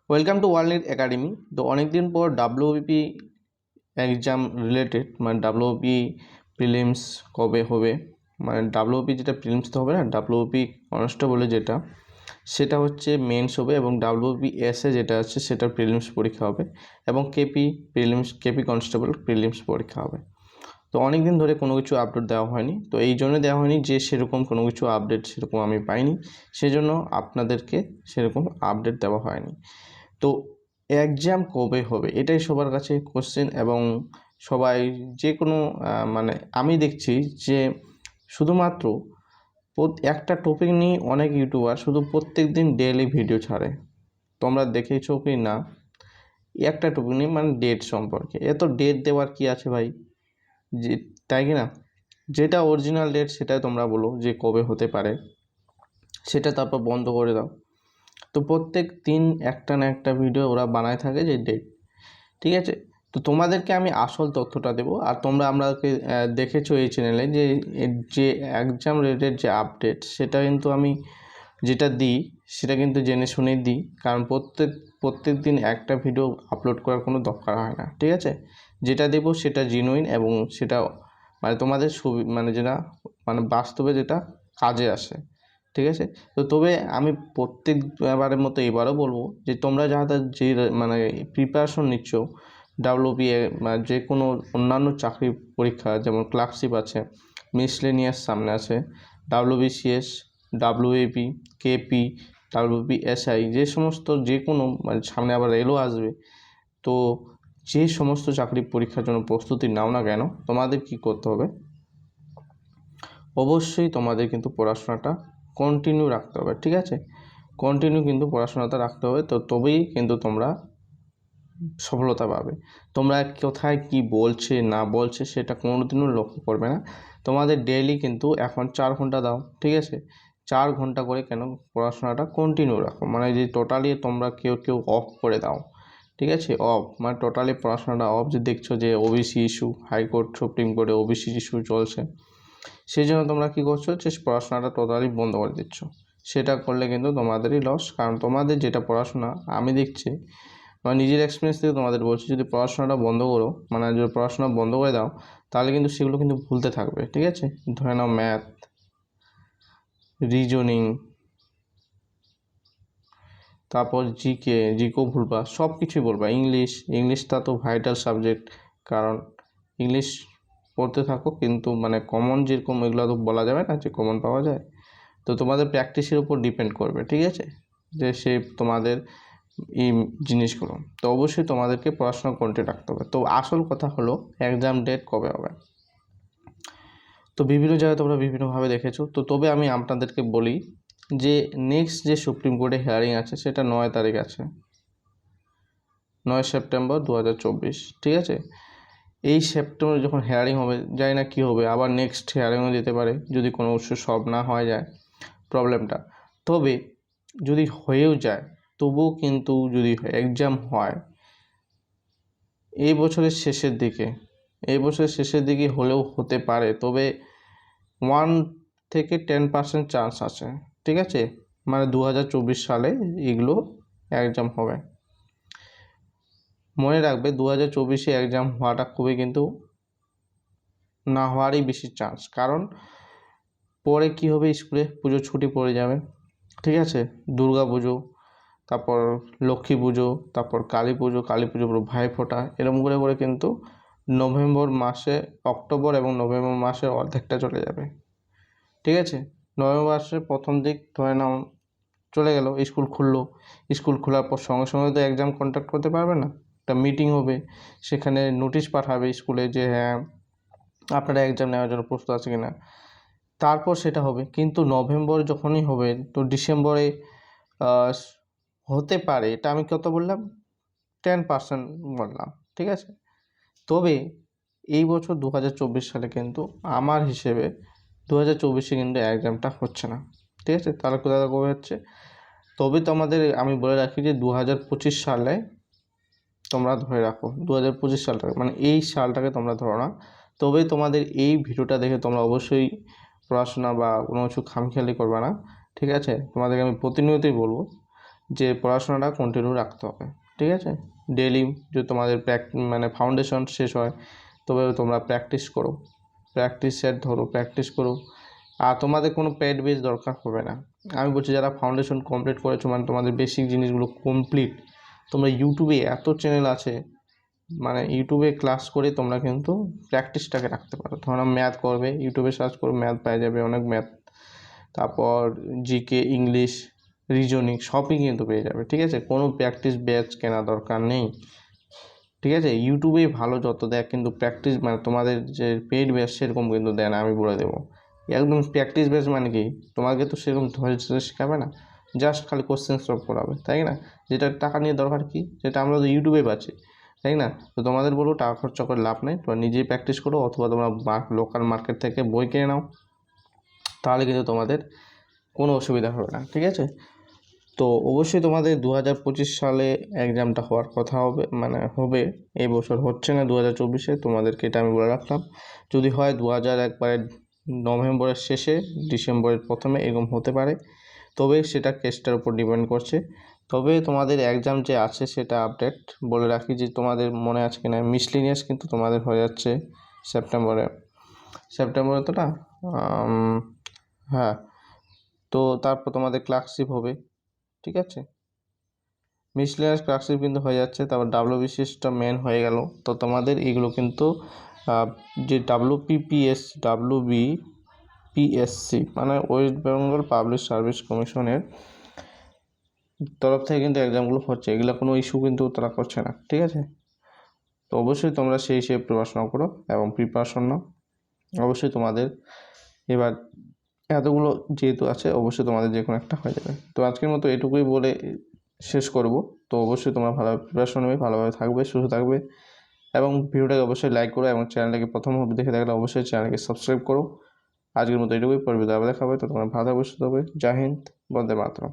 Welcome to world NEET academy. তো অনেকদিন পর ডাব্লিউবিপি এক্সাম রিলেটেড মানে ডাব্লিউবিপি প্রিলিমস কবে হবে, মানে ডাব্লিউবিপি যেটা প্রিলিমস তো হবে না, ডাব্লিউবিপি কনস্টেবলে যেটা সেটা হচ্ছে মেন্স হবে, এবং ডাব্লিউবিপি এসএ যেটা আছে সেটা প্রিলিমস পরীক্ষা হবে, এবং কেপি কনস্টেবল প্রিলিমস পরীক্ষা হবে। তো অনেক দিন ধরে কোনো কিছু আপডেট দেওয়া হয়নি, তো এই জন্য দেওয়া হয়নি যে সেরকম কোনো কিছু আপডেট সেরকম আমি পাইনি, সেজন্য আপনাদেরকে সেরকম আপডেট দেওয়া হয়নি। তো এক্সাম কবে হবে এটাই সবার কাছে কোশ্চেন, এবং সবাই যে কোনো মানে আমি দেখছি যে শুধুমাত্র একটা টপিক নিয়ে অনেক ইউটিউবার শুধু প্রত্যেক দিন ডেইলি ভিডিও ছাড়ে। তোমরা দেখেছো কি না? একটা টপিক নিয়ে মানে ডেট সম্পর্কে, এত ডেট দেওয়ার কি আছে ভাই? যে তাই কি না, যেটা অরিজিনাল ডেট সেটাই তোমরা বলো যে কবে হতে পারে, সেটা তারপর বন্ধ করে দাও। তো প্রত্যেক দিন একটা না একটা ভিডিও ওরা বানায় থাকে যে ডেট, ঠিক আছে। তো তোমাদেরকে আমি আসল তথ্যটা দেবো, আর তোমরা আমাকে দেখেছো এই চ্যানেলে যে এক্সাম রিলেটেড যে আপডেট সেটা কিন্তু আমি যেটা দিই সেটা কিন্তু জেনে শুনেই দিই, কারণ প্রত্যেক দিন একটা ভিডিও আপলোড করার কোনো দরকার হয় না, ঠিক আছে। যেটা দেবো সেটা জেনুইন, এবং সেটা মানে তোমাদের মানে যেটা মানে বাস্তবে যেটা কাজে আসে, ঠিক আছে। তো তবে আমি প্রত্যেকবারের মতো এবারও বলবো যে তোমরা যারা যে মানে প্রিপারেশন নিচ্ছ ডাব্লিউবিএ বা যে কোনো অন্যান্য চাকরি পরীক্ষা, যেমন ক্লার্কশিপ আছে, মিসলেনিয়াস সামনে আছে, ডাব্লিউবিসিএস, ডাব্লিউএপি, কেপি, ডাব্লিউবিএসআই, যে সমস্ত যে কোনো মানে সামনে আবার রেলও আসবে। তো যে সমস্ত চাকরি পরীক্ষার জন্য প্রস্তুতি নাও না কেন, তোমাদের কি করতে হবে? অবশ্যই তোমাদের কিন্তু পড়াশোনাটা কন্টিনিউ রাখতে হবে, ঠিক আছে। কন্টিনিউ কিন্তু পড়াশোনাটা রাখতে হবে, তো তবেই কিন্তু তোমরা সফলতা পাবে। তোমরা কোথায় কি বলছে না বলছে সেটা কোনোদিনও লক্ষ্য করবে না। তোমাদের ডেইলি কিন্তু এখন 4 ঘন্টা দাও, ঠিক আছে। 4 ঘন্টা করে কেন পড়াশোনাটা কন্টিনিউ রাখো, মানে যে টোটালি তোমরা কেউ অফ করে দাও, ঠিক আছে। অফ মানে টোটালি পড়াশোনাটা অফ, যে দেখছো যে ওবিসি ইস্যু, হাইকোর্ট সুপ্রিম কোর্টে ওবিসি ইস্যু চলছে, সেই জন্য তোমরা কী করছো যে পড়াশোনাটা টোটালি বন্ধ করে দিচ্ছ। সেটা করলে কিন্তু তোমাদেরই লস, কারণ তোমাদের যেটা পড়াশোনা আমি দেখছি বা নিজের এক্সপিরিয়েন্স থেকে তোমাদের বলছি, যদি পড়াশোনাটা বন্ধ করো মানে যদি পড়াশোনা বন্ধ করে দাও তাহলে কিন্তু সেগুলো কিন্তু ভুলতে থাকবে, ঠিক আছে। ধরে নাও ম্যাথ, রিজনিং, তারপর জিকেও ভুলবা, সব কিছুই বলবা। ইংলিশটা তো ভাইটাল সাবজেক্ট, কারণ ইংলিশ পড়তে থাকো, কিন্তু মানে কমন যেরকম এগুলো তো বলা যাবে না যে কমন পাওয়া যায়। তো তোমাদের প্র্যাকটিসের উপর ডিপেন্ড করবে, ঠিক আছে, যে সে তোমাদের এই জিনিসগুলো। তো অবশ্যই তোমাদেরকে পড়াশোনা কন্টিনিউ রাখতে হবে। তো আসল কথা হলো এক্সাম ডেট কবে হবে। তো বিভিন্ন জায়গায় তোমরা বিভিন্নভাবে দেখেছো, তো তবে আমি আপনাদেরকে বলি যে নেক্সট যে সুপ্রিম কোর্টে হিয়ারিং আছে সেটা 9 তারিখ আছে, 9 সেপ্টেম্বর 2024, ঠিক আছে। এই সেপ্টেম্বরে যখন হিয়ারিং হবে, জানি না কী হবে, আবার নেক্সট হিয়ারিংও যেতে পারে যদি কোনো উৎস সলভ না হয়ে যায় প্রবলেমটা। তবে যদি হয়েও যায় তবুও কিন্তু যদি এক্সাম হয় এই বছরের শেষের দিকে হলেও হতে পারে, তবে 1 থেকে 10% চান্স আছে, ঠিক আছে। মানে 2024 সালে এগুলো এক্সাম হবে। মনে রাখবে 2024-এ এক্সাম হওয়াটা খুবই কিন্তু না হওয়ারই বেশি চান্স, কারণ পরে কি হবে, স্কুলে পুজো ছুটি পড়ে যাবে, ঠিক আছে। দুর্গা পুজো, তারপর লক্ষ্মী পুজো, তারপর কালী পুজো পর ভাইফোঁটা, এরকম করে করে কিন্তু অক্টোবর এবং নভেম্বর মাসের অর্ধেকটা চলে যাবে, ঠিক আছে। নভেম্বর মাসের প্রথম দিক ধরে নাও চলে গেল, স্কুল খোলার পর সঙ্গে সঙ্গে তো এক্সাম কন্ডাক্ট করতে পারবে না, একটা মিটিং হবে, সেখানে নোটিশ পাঠাবে স্কুলে যে হ্যাঁ আপনারা এক্সাম নেওয়ার জন্য প্রস্তুত আছে কিনা, তারপর সেটা হবে। কিন্তু নভেম্বর যখনই হবে তো ডিসেম্বরে হতে পারে, এটা আমি কত বললাম, 10% বললাম, ঠিক আছে। তবে এই বছর 2024 সালে কিন্তু আমার হিসেবে 2024-এ কিন্তু এক্সামটা হচ্ছে না, ঠিক আছে। তাহলে কোথায় কবে হচ্ছে? তবে তোমাদের আমি বলে রাখি যে 2025 সালে তোমরা ধরে রাখো, 2025 সালটাকে মানে এই সালটাকে তোমরা ধরো না। তবে তোমাদের এই ভিডিওটা দেখে তোমরা অবশ্যই পড়াশোনা বা কোনো কিছু খামখেয়ালি করবে না, ঠিক আছে। তোমাদেরকে আমি প্রতিনিয়তই বলবো যে পড়াশোনাটা কন্টিনিউ রাখতে হবে, ঠিক আছে। ডেইলি যদি তোমাদের মানে ফাউন্ডেশন শেষ হয় তবে তোমরা প্র্যাকটিস করো, প্র্যাকটিস সেট ধরো, প্র্যাকটিস করো। আর তোমাদের কোনো পেড বেস দরকার হবে না। আমি বলছি যারা ফাউন্ডেশন কমপ্লিট করেছো, মানে তোমাদের বেসিক জিনিসগুলো কমপ্লিট, তোমরা ইউটিউবে এত চ্যানেল আছে, মানে ইউটিউবে ক্লাস করে তোমরা কিন্তু প্র্যাকটিসটাকে রাখতে পারো। ধরো ম্যাথ করবে, ইউটিউবে সার্চ করো, ম্যাথ পেয়ে যাবে, অনেক ম্যাথ। তারপর জিকে, ইংলিশ, রিজনিং সবই কিন্তু পেয়ে যাবে, ঠিক আছে। কোনো প্র্যাকটিস ব্যাচ কেনা দরকার নেই, ঠিক আছে। ইউটিউবেই ভালো যত দেয়, কিন্তু প্র্যাকটিস মানে তোমাদের যে পেইড ব্যাচ সেরকম কিন্তু দেয় না, আমি বলে দেবো। একদম প্র্যাকটিস ব্যাচ মানে কি, তোমাকে তো সেরকম ধৈর্য শেখাবে না, জাস্ট খালি কোশ্চেন সলভ করাবে, তাই না। যেটা টাকা নিয়ে দরকার কি, সেটা আমরা তো ইউটিউবে পাচ্ছি, তাই না। তো তোমাদের বলবো টাকা খরচা করে লাভ নেই, তোমরা নিজেই প্র্যাকটিস করো, অথবা তোমরা লোকাল মার্কেট থেকে বই কিনে নাও, তাহলে কিন্তু তোমাদের কোনো অসুবিধা হবে না, ঠিক আছে। তো অবশ্যই তোমাদের 2025 সালে এক্সামটা হওয়ার কথা হবে, মানে হবে, এই বছর হচ্ছে না 2024-এ, তোমাদেরকে এটা আমি বলে রাখলাম। যদি হয় একবারে নভেম্বরের শেষে, ডিসেম্বরের প্রথমে এরকম হতে পারে, তবে সেটা কেসটার উপর ডিপেন্ড করছে। তবে তোমাদের এক্সাম যে আছে সেটা আপডেট বলে রাখি, যে তোমাদের মনে আছে কিনা, মিসলিনিয়াস কিন্তু তোমাদের হয়ে যাচ্ছে সেপ্টেম্বরে তো না, হ্যাঁ। তো তারপর তোমাদের ক্লার্কশিপ হবে, ঠিক আছে। মিসলেনিয়াস ক্লার্কশিপ কিন্তু হয়ে যাচ্ছে, তারপর ডাব্লিউবিসিএসটা মেন হয়ে গেল। তো তোমাদের এগুলো কিন্তু যে WPPSC মানে ওয়েস্ট বেঙ্গল পাবলিক সার্ভিস কমিশনের তরফ থেকে কিন্তু এক্সামগুলো হচ্ছে, এগুলো কোনো ইস্যু কিন্তু তারা করছে না, ঠিক আছে। তো অবশ্যই তোমরা সেই হিসেবে পড়াশোনা করো এবং প্রিপারেশন নাও। অবশ্যই তোমাদের এবার এতগুলো যেহেতু আছে, অবশ্যই তোমাদের যে কোনো একটা হয়ে যাবে। তো আজকের মতো এটুকুই বলে শেষ করব। তো অবশ্যই তোমরা ভালোভাবে প্রিপারেশন নেবে, ভালোভাবে থাকবে, সুস্থ থাকবে, এবং ভিডিওটাকে অবশ্যই লাইক করো, এবং চ্যানেলটাকে প্রথম দেখে থাকলে অবশ্যই চ্যানেলকে সাবস্ক্রাইব করো। আজকের মতো এটুকুই, পরবর্তীতে আবার দেখা হবে। তো তোমরা ভালো থাকবে, সুস্থ থাকবে। জয় হিন্দ, বন্দে মাতরম।